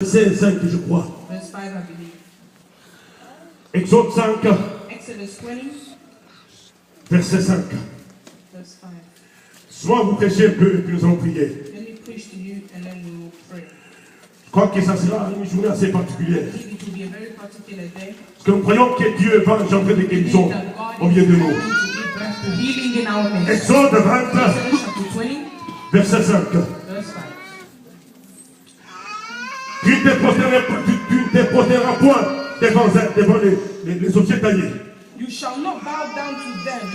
Verset 5, je crois. Verse 5, I believe. Exode 5, Exodus 20, verset 5. verse 5. Soit vous prêchez un peu et puis nous allons prier. Let me preach to you and then we will pray. Je crois que ça sera une journée assez particulière. I think it will be a very particular day. Parce que nous croyons que Dieu va engendrer des guérisons That God au milieu de is nous. going to give birth to healing in our midst. Exode 20, Exodus chapter 20, verset 5. verse 5. Tu ne te prosterneras point devant les objets taillés. You shall not bow down to them,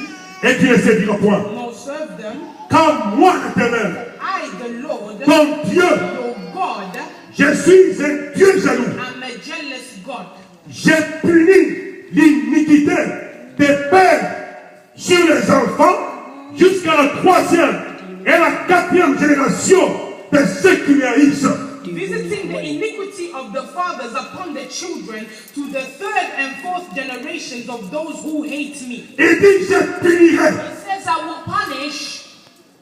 Et tu ne serviras point. nor serve them. Car moi, l'Éternel, I, the Lord, ton Dieu, your God, je suis un Dieu jaloux. am a jealous God. J'ai puni l'iniquité des pères sur les enfants jusqu'à la 3e et la 4e génération de ceux qui les haïssent. Visiting the iniquity of the fathers upon the children to the 3rd and 4th generations of those who hate me. Il dit, je punirai It says, I will punish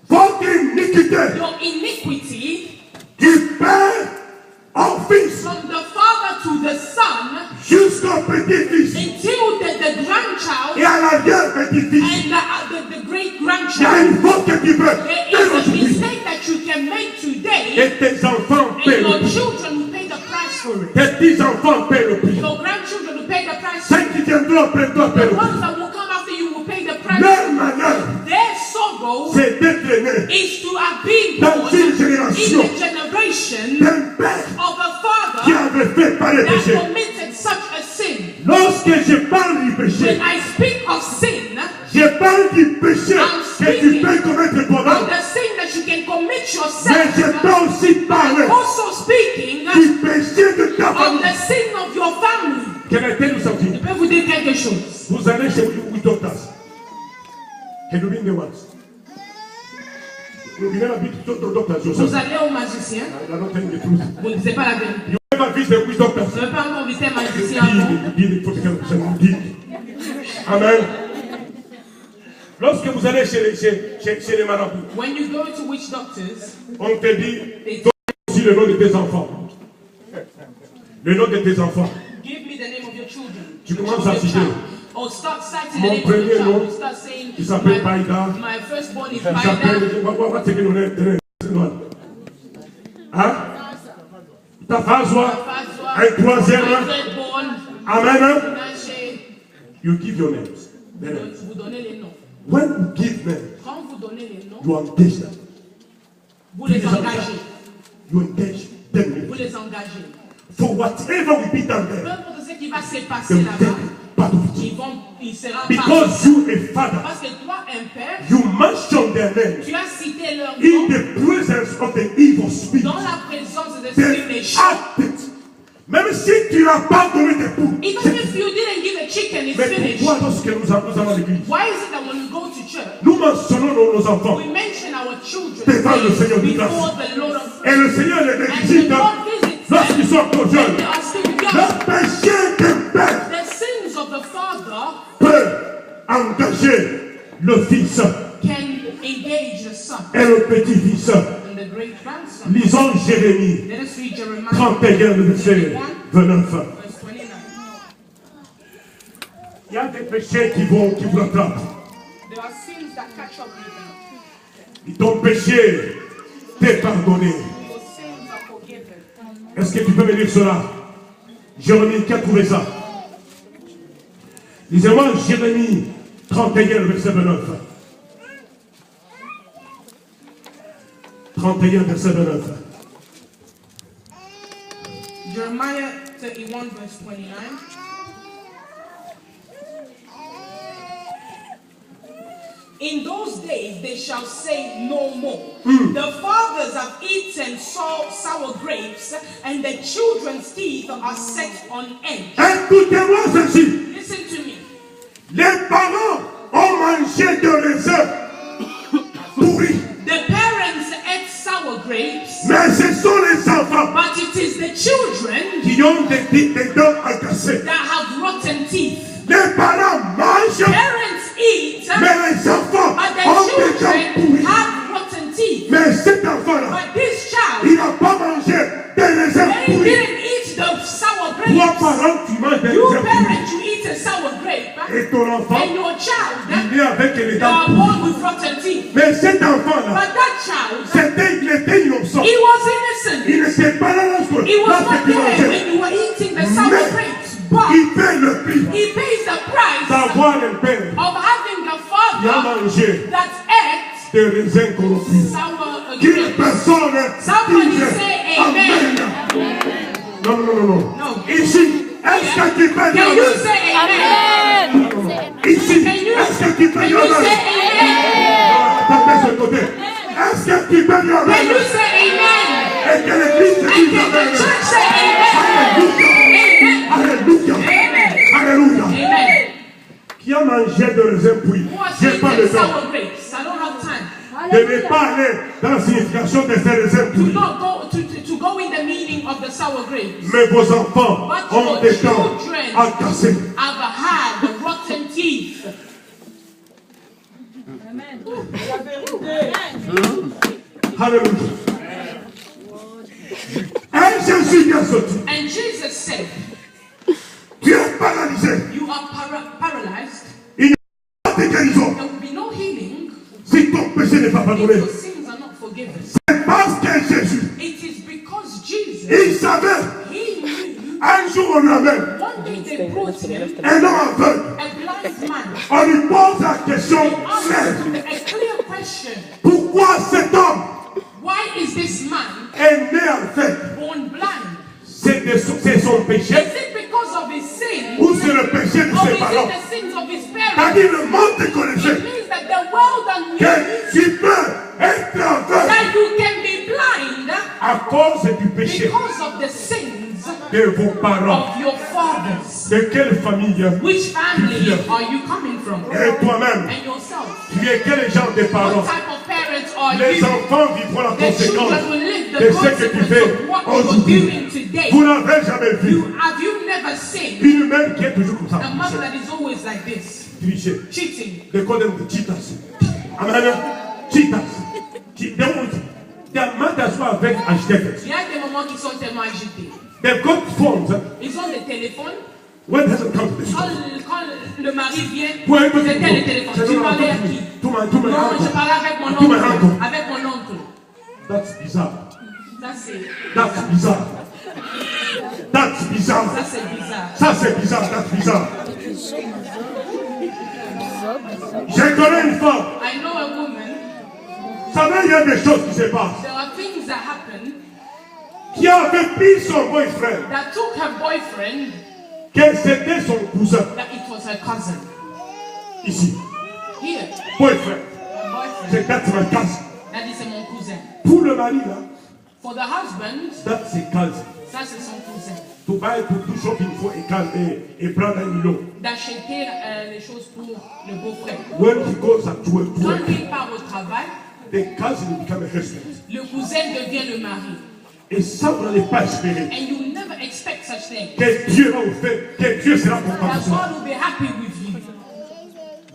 votre iniquité your iniquity du père au fils from the father to the son jusqu'au petit-fils until the grandchild et à l'arrière-petit-fils. and the great Il y a grandchild. une faute que tu peux There faire is a aujourd'hui. mistake that you can make today, Et tes enfants and paient le your prix. children will pay the price for it. Tes petits-enfants paient le prix. Your grandchildren will pay the price for Ceux it. qui viendront après toi paient The le prix. ones that will come after you will pay the price. Leur malheur, Their sorrow c'est d'être né is to have been dans born une in génération the generation d'un père of a qui father avait fait par les that péchés. committed such a sin. Lorsque je parle du péché, When I speak of sin, je parle du péché que tu peux commettre of toi-même. the sin that you can commit Mais je yourself, peux aussi parler also speaking du péché de ta of famille. the sin of your family. Quel était nous sortir? Je peux vous dire quelque chose. Vous allez chez Witotas. Et nous venons de Watts. Nous venons d'habiter au docteur Vous Joseph. allez au magicien, La note est de tous. vous ne disiez pas la vérité. You ever visit Witotas? Vous ne pouvez pas encore visiter un magicien avant. Il faut que je vous dise. Amen. Lorsque vous allez chez les marabouts, When you go to witch doctors, on te dit, donne aussi le nom de tes enfants. Le nom de tes enfants. give me the name of your children. Tu The commences children à of your citer. child. Or start citing the Mon name of premier your child. nom, You start saying, il s'appelle Païda. my firstborn is Il s'appelle, Païda. what c'est que nous avons. Hein? Ta François, un troisième. My thirdborn, Amen. Naché. You give your names. Then, Vous donnez les noms. when you give them, Quand vous donnez les noms, you engage them. vous les engagez. You engage them. Vous les engagez. For whatever will be done Peu there, importe ce qui va se they passer will là-bas, take part of it. il sera Because you a father, Parce que toi, un père, you mention their names tu as cité leur in nom the presence of the evil spirit. dans la présence des They esprits méchants. act it. Même si tu n'as pas donné des poules. Even if you didn't give a chicken, it's Mais finished. pourquoi lorsque nous allons à l'église, Why is it that when we go to church, nous mentionnons nos enfants we mention our children devant le Seigneur du before grâce. the Lord of Et le Seigneur les and the visite Lord visits lorsqu'ils them sont encore when jeunes. they are still young. Le péché d'un père The sins of the father peut engager le fils can engage the son et le petit-fils. and the great grandson. Lisons Jérémie Let us read Jeremiah 31, le verset 29. verse 29. Il y a des péchés qui vous rattrapent. There are sins that catch up with you. Et ton péché t'est pardonné. Your sins are forgiven. Est-ce que tu peux me lire cela? Jérémie, qui a trouvé ça? Lisez-moi Jérémie 31, le verset 29. 31, verset 29. Jeremiah 31 verse 29. In those days they shall say no more. The fathers have eaten sour grapes, and the children's teeth are set on edge. Écoutez-moi ceci. Listen to me. Les parents ont mangé de raisin pourri. The parents ate sour grapes, Mais ce sont les enfants but it is the children qui ont des dents agacées. that have rotten teeth. Les parents mangent, Parents eat, mais les enfants but the ont des dents children pourries. have rotten teeth. Mais cet enfant-là, But this child, il n'a pas mangé des raisins they pourris. didn't Toi, parent, tu manges des You raisins pourris. parent, you eat a sour grape. Et ton enfant, And your child, il est avec les they dents are pourries. born with rotten teeth. Mais cet enfant-là, But that child, il était innocent. he was innocent. Il n'était pas là lorsque He was not tu there mangeais. when you were eating the sour grapes. But Il paie le prix he pays the price d'avoir un père of having a qui a father mangé that ate des raisins corrompus. sour Qui grapes. personne Somebody disait say Amen. amen. Non, non, non, non. No. Ici, est-ce que tu peux Can dire you Amen? say amen? Ici, Can you, est-ce que tu peux can dire you Amen? say amen? Attendez ce côté. Est-ce que tu peux dire Can Amen? you say amen? Et que l'église And dise can the Amen. church say amen? Alléluia. Amen. Alléluia. Amen. Qui a mangé de raisins pourris? Who has J'ai pas eaten le temps. sour grapes? I don't have time. Je n'ai pas allé dans la signification de ces raisins To pourris. not go to go in the meaning of the sour grapes. Mais vos enfants But ont your des dents children à casser. have had the rotten teeth. Alléluia. Et Jésus vient sortir. And Jesus said, Tu es paralysé. you are paralyzed. Il n'y a pas de guérison. There will be no healing Si ton péché n'est pas if pardonné. your sins are not forgiven. C'est parce que Jésus, It is because Jesus, il savait, he knew. un jour on lui amène One day they brought him un homme aveugle. a blind man. On lui pose la question Asked claire. him a clear question. Pourquoi cet homme Why is this man est né en fait? born blind? C'est son péché Is it because of his sin? ou c'est le péché de Or ses is parents? it the sins of his parents? C'est-à-dire le monde te It connaissait. means that the world and Que tu peux être aveugle that you can be blind à cause du péché because of the sins de vos parents. of your fathers. De quelle famille? Which family are you coming from? Et toi-même, And yourself. tu es quel genre de parents? What type of parents are Les you? enfants vivront la The conséquence children will live de the ce que tu consequence fais of what you're aujourd'hui. doing today. Vous n'avez jamais vu Have you never seen une mère qui est toujours comme ça. a mother that is always like this? Tricher. Cheating. They call them the cheaters. Amen. Cheaters. Their mothers were avec architects. Il y a des moments qui sont tellement agités. They've got phones. Ils ont des téléphones. When doesn't come to this? Quand le mari vient, Ouais, c'était le téléphone. Tu parlais à qui? To my Non, je uncle. parlais avec mon To my oncle. uncle. Avec mon oncle. That's bizarre. Ça c'est That's bizarre. That's bizarre. ça c'est bizarre. Ça c'est bizarre. That's bizarre. J'ai connu une femme. I know a woman. Vous savez, il y a des choses qui se passent. There are things that happen Qui avait pris son boyfriend. that took her boyfriend Que c'était son cousin. that it was her cousin. Ici. Here, Boyfriend. her boyfriend. C'est that's my cousin. That is mon cousin. Pour le mari là, For the husband, that's ses cousin. ça c'est son cousin. To buy to do shopping for et prendre un million. D'acheter les choses pour le beau-frère. When he goes at work, Quand il part au travail, the cousin will become a husband. le cousin devient le mari. Et ça, vous n'allez pas espérer And you never expect such things. que Dieu va vous faire, que Dieu sera content de That cela. God will be happy with you.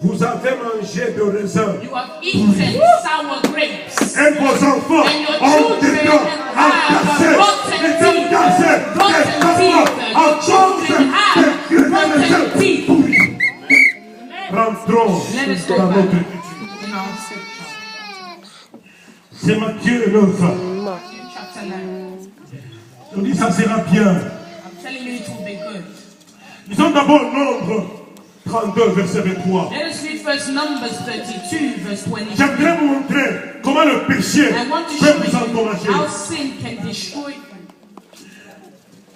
Vous avez mangé de raisin. You have eaten sour grapes. Et vos enfants And your ont des children dents à have casser. rotten Des dents teeth. cassées. Rotten Des enfants teeth. à Your cause children have de rotten raisins teeth. pourris. Rentrons Let us go dans back notre étude. in our scripture. C'est Matthieu 9. Matthew chapter 9. On dit ça sera bien. I'm telling you it will be good. Lisons d'abord Nombre 32, verset 23. Let us read first Numbers 32, verse 20. J'aimerais vous montrer comment le péché I want to peut show vous you endommager. how sin can destroy you.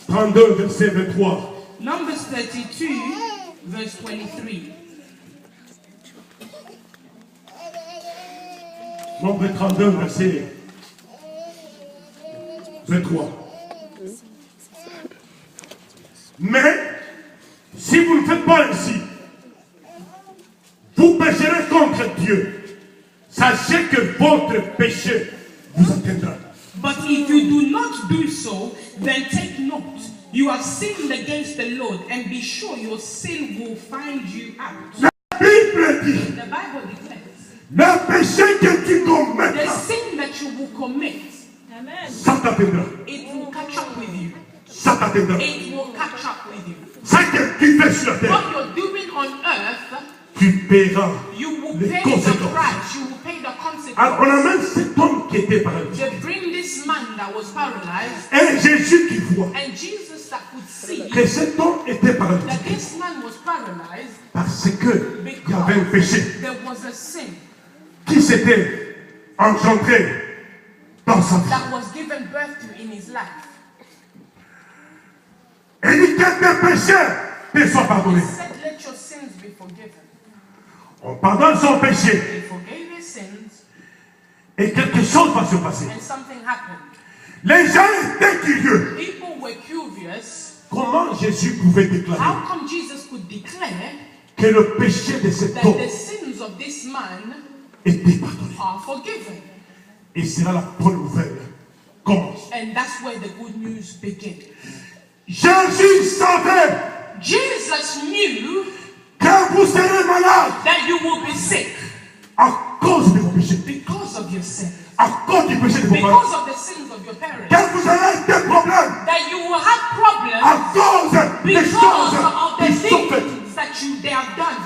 32, verset 23. Numbers 32, verse 23. Nombre 32, verset 23. Mais, si vous ne faites pas ainsi, vous pécherez contre Dieu. Sachez que votre péché vous atteindra. But if you do not do so, then take note. You have sinned against the Lord, and be sure your sin will find you out. La Bible dit, The Bible declares, le péché que tu the commettras, sin that you will commit, ça t'atteindra. it will catch up with you. Ça t'atteindra. It will catch up fais sur la terre, what you're doing on earth, tu paieras you will les pay the conséquences. price. You will pay the Alors, on consequences. amène cet homme qui était paralysé. They bring this man that was paralyzed, Et Jésus qui voit and Jesus that could see que cet homme était paralysé that this man was paralyzed parce que il y avait un because péché there was a sin qui s'était engendré dans sa vie. that was given birth to in his life. Et il dit que tes péchés te soient He pardonnés. said, let your sins be forgiven. On pardonne son péché He forgave his sins, et quelque chose va se passer. and something happened. Les gens étaient curieux. People were curious. Comment Jésus pouvait déclarer How come Jesus could declare que le péché de cet that homme the sins of this man était pardonné? are forgiven? Et c'est là la bonne nouvelle commence. And that's where the good news begins. Jésus savait Jesus knew que vous serez malade that you will be sick à cause de vos péchés, because of your sin, à cause du péché de vos parents, because of the sins of your parents, que vous aurez des problèmes that you will have problems à cause des because choses of the qui sont faites. things that they have done.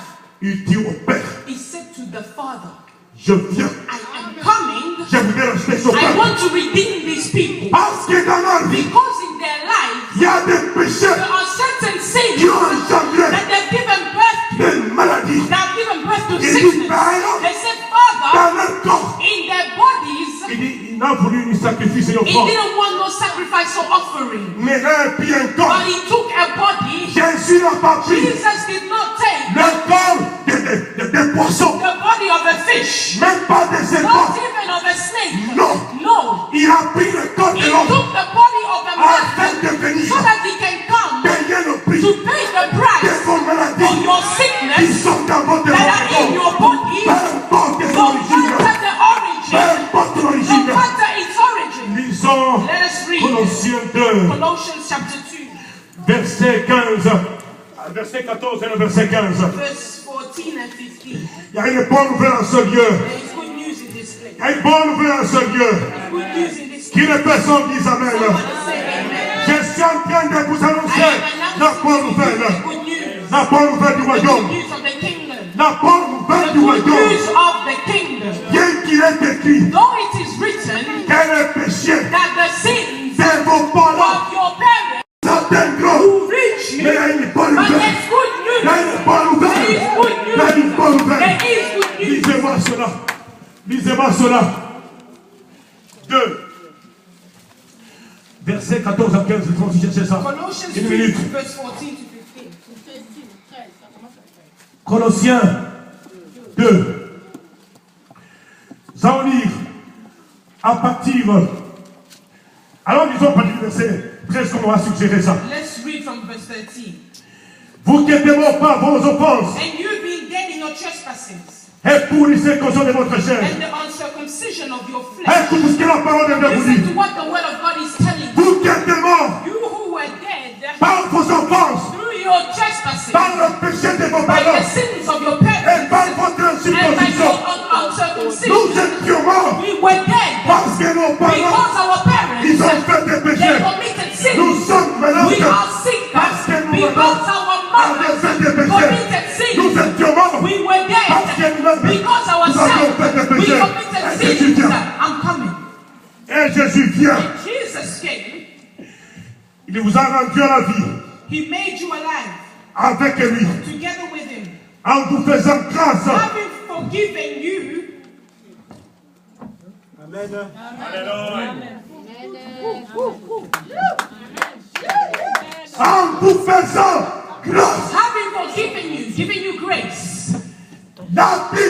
Il dit au Père, He said to the Father, je viens, I am coming. je voudrais racheter son I peuple. want to redeem these people. Parce que dans leur vie, Because in their lives, il y a des péchés there are certain sins qui ont engendré that they've given birth to, des maladies that have given birth to Il dit, sickness. Père, They said, Father, dans leur corps. in their bodies, Il dit, il n'a voulu ni sacrifice ni he offrande, didn't want no sacrifice or offering. mais un pied un corps. But he took a body. Jésus n'a pas pris Jesus did not take le corps des poissons, the body of a fish, même pas des not serpents. even of a snake. Non. No. Il a pris le corps He de l'homme took the body of a afin man de venir so that he can come payer le prix to pay the de price vos for maladies your qui sickness sont dans votre that are in corps. your body, Peu importe no son origine, matter the peu origin, importe no l'origine. matter its origin. Lisons Let us read Colossiens 2, Colossians chapter 2, verset 15. Verset 14 et le verset 15. verse 14 and 15. Il y a une bonne nouvelle en ce lieu. There is good news in this place. Il y a une bonne nouvelle en ce lieu. Good news in this place. Qu'une personne dise Amen. Somebody say amen. Je suis en train de vous I annoncer am la bonne announcing nouvelle. the good news. La bonne nouvelle du The good royaume. news of the kingdom. La bonne nouvelle The du good royaume. news of the kingdom. Bien qu'il est écrit Though it is written que le péché that the sins de vos parents of your parents sont gros. will reach Mais il y you. a une bonne But nouvelle. there's good Il y a news. une bonne There nouvelle. is good Il y a une bonne news. nouvelle. There is good news. Lisez-moi cela. Lisez-moi cela. 2. Verset 14 à 15. Il faut chercher ça. Colossians Une 2, minute. verse 14 to 15. Colossiens 2. Ça on livre à partir. Alors disons à partir du verset 13 qu'on va suggérer ça. Let's read from verse 13. Vous qui êtes morts par vos offenses And you being dead in your trespasses et pour les circoncisions de votre chair. and the uncircumcision of your flesh. Écoutez ce que la parole de Dieu vous Listen dit. to what the word of God is telling you. Vous qui êtes morts You who were dead par vos offenses, through your trespasses, par le péché de vos by the parents sins of your et parents, par votre and by circoncision. your Nous uncircumcision, étions morts we were dead parce que nos parents, because our ils ont parents, fait des they péchés. committed sin. Nous sommes malades We are sick parce que nous because our avons fait des mothers péchés. committed Nous sin. étions morts We were parce que dead nous-mêmes, because nous avions ourselves fait des we péchés. committed Et Jésus sins. vient. I'm coming. Et Jésus vient. Jesus came. Il vous a rendu à la vie He made you alive avec lui together with him, en vous faisant grâce. having forgiven you. En vous faisant grâce. Having forgiven you, giving you grace. La Bible